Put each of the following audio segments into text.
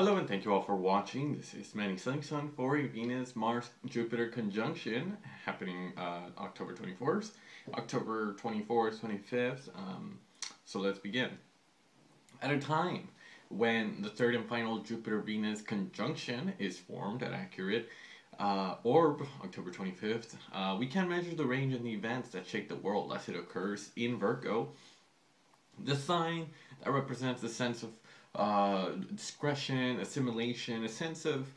Hello and thank you all for watching. This is Manny Sun for a Venus-Mars-Jupiter conjunction happening October 24th, October 24th, 25th. So let's begin. At a time when the third and final Jupiter-Venus conjunction is formed at accurate orb, October 25th, we can measure the range and the events that shake the world as it occurs in Virgo, the sign that represents a sense of discretion, assimilation, a sense of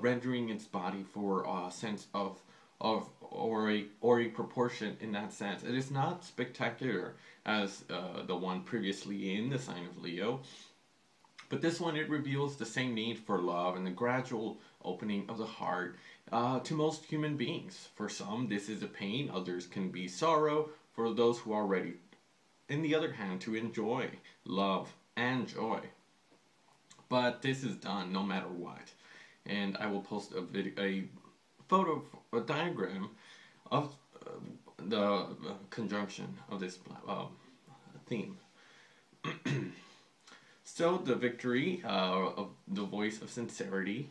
rendering its body for a sense of or a proportion in that sense. It is not spectacular as the one previously in the sign of Leo, but this one it reveals the same need for love and the gradual opening of the heart to most human beings. For some, this is a pain; others can be sorrow. For those who are ready, in the other hand, to enjoy love and joy. But this is done no matter what. And I will post a photo, a diagram of the conjunction of this theme. So the victory of the voice of sincerity,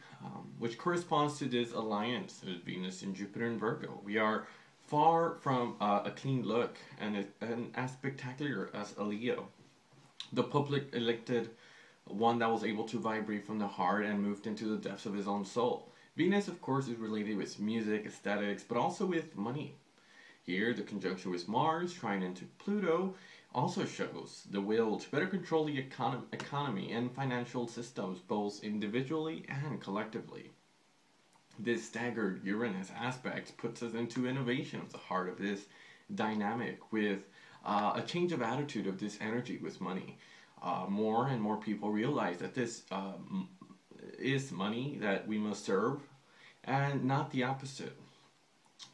which corresponds to this alliance of Venus and Jupiter and Virgo. We are far from a clean look and as spectacular as a Leo. The public elected one that was able to vibrate from the heart and moved into the depths of his own soul. Venus, of course, is related with music, aesthetics, but also with money. Here, the conjunction with Mars, trine into Pluto, also shows the will to better control the economy and financial systems, both individually and collectively. This staggered Uranus aspect puts us into innovation of the heart of this dynamic with a change of attitude of this energy with money. More and more people realize that this is money that we must serve and not the opposite.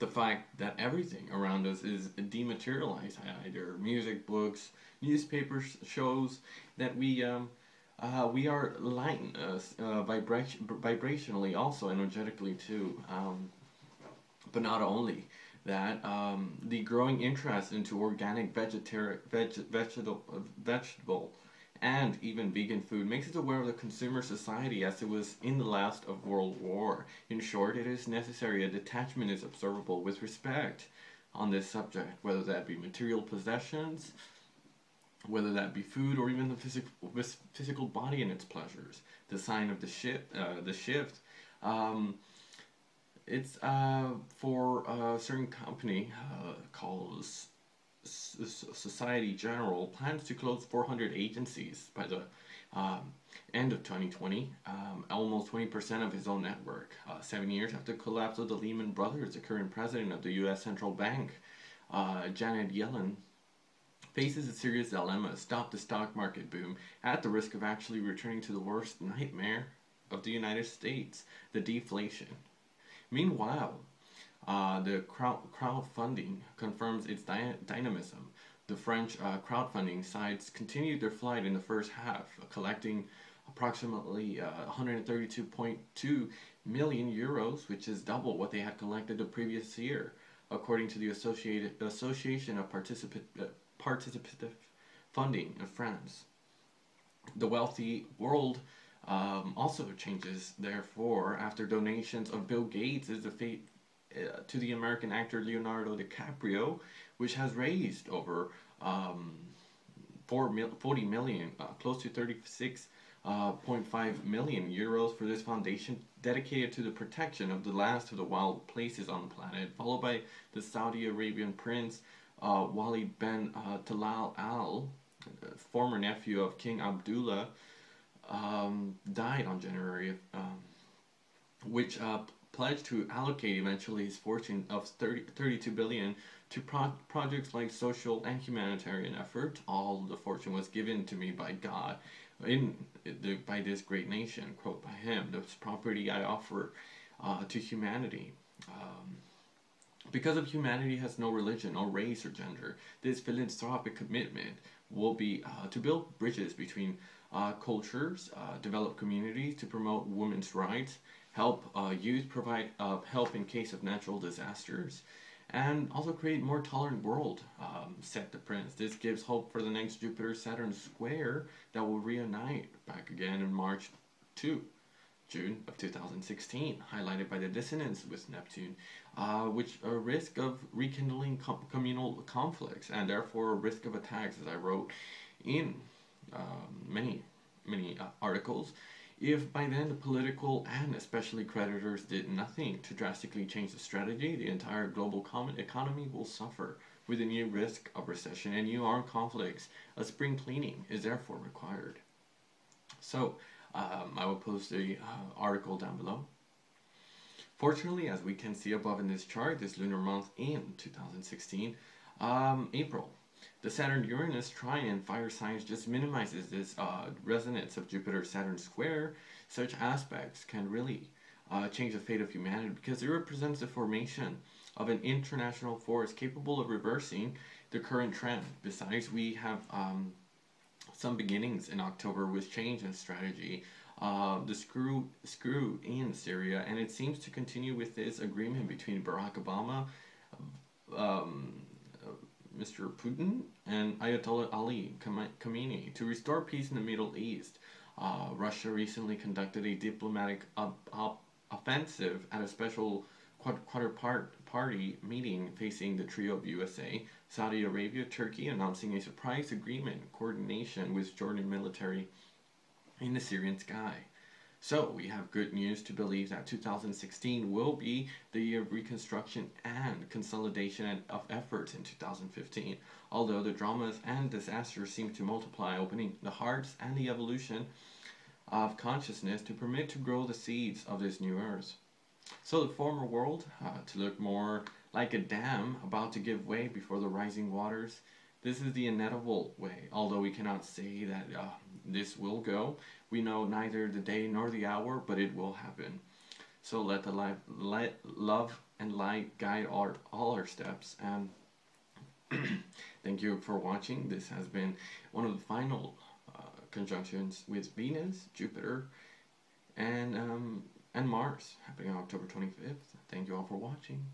The fact that everything around us is dematerialized, either music, books, newspapers, shows that we are lightened vibrationally, also energetically too. But not only that, the growing interest into organic vegetable and even vegan food makes us aware of the consumer society as it was in the last of World War. In short, it is necessary a detachment is observable with respect on this subject, whether that be material possessions, whether that be food, or even the physical body and its pleasures. The sign of the shift. It's for a certain company called Society General plans to close 400 agencies by the end of 2020, almost 20% of his own network. 7 years after the collapse of the Lehman Brothers, the current president of the U.S. Central Bank, Janet Yellen, faces a serious dilemma: stop the stock market boom at the risk of actually returning to the worst nightmare of the United States, the deflation. Meanwhile, the crowdfunding confirms its dynamism. The French crowdfunding sites continued their flight in the first half, collecting approximately 132.2 million euros, which is double what they had collected the previous year, according to the Association of Participative Funding of France. The wealthy world also changes, therefore, after donations of Bill Gates is the fate to the American actor Leonardo DiCaprio, which has raised over 40 million, close to 36.5 million euros for this foundation dedicated to the protection of the last of the wild places on the planet, followed by the Saudi Arabian prince Walid bin Talal Al, former nephew of King Abdullah, died on January, which pledged to allocate eventually his fortune of 32 billion to projects like social and humanitarian effort. All the fortune was given to me by God, by this great nation. Quote by him: "This property I offer to humanity." Because of humanity has no religion, no race or gender, this philanthropic commitment will be to build bridges between cultures, develop communities, to promote women's rights, help youth, provide help in case of natural disasters, and also create more tolerant world, said the prince. This gives hope for the next Jupiter-Saturn square that will reunite back again in March to June of 2016, highlighted by the dissonance with Neptune, which a risk of rekindling communal conflicts and therefore a risk of attacks, as I wrote in many articles. If by then the political and especially creditors did nothing to drastically change the strategy, the entire global economy will suffer with a new risk of recession and new armed conflicts. A spring cleaning is therefore required. So, I will post the article down below. Fortunately, as we can see above in this chart, this lunar month in 2016, April, the Saturn-Uranus trine in fire signs just minimizes this resonance of Jupiter-Saturn square. Such aspects can really change the fate of humanity because it represents the formation of an international force capable of reversing the current trend. Besides, we have some beginnings in October with change in strategy. The screw in Syria, and it seems to continue with this agreement between Barack Obama, Mr. Putin, and Ayatollah Ali Khamenei to restore peace in the Middle East. Russia recently conducted a diplomatic offensive at a special party meeting facing the trio of USA, Saudi Arabia, Turkey, announcing a surprise agreement coordination with Jordan military in the Syrian sky. So we have good news to believe that 2016 will be the year of reconstruction and consolidation of efforts in 2015, although the dramas and disasters seem to multiply, opening the hearts and the evolution of consciousness to permit to grow the seeds of this new earth. So the former world, to look more like a dam about to give way before the rising waters. This is the inevitable way, although we cannot say that this will go. We know neither the day nor the hour, but it will happen. So let the love and light guide all our steps. And thank you for watching. This has been one of the final conjunctions with Venus, Jupiter, and Mars happening on October 25th. Thank you all for watching.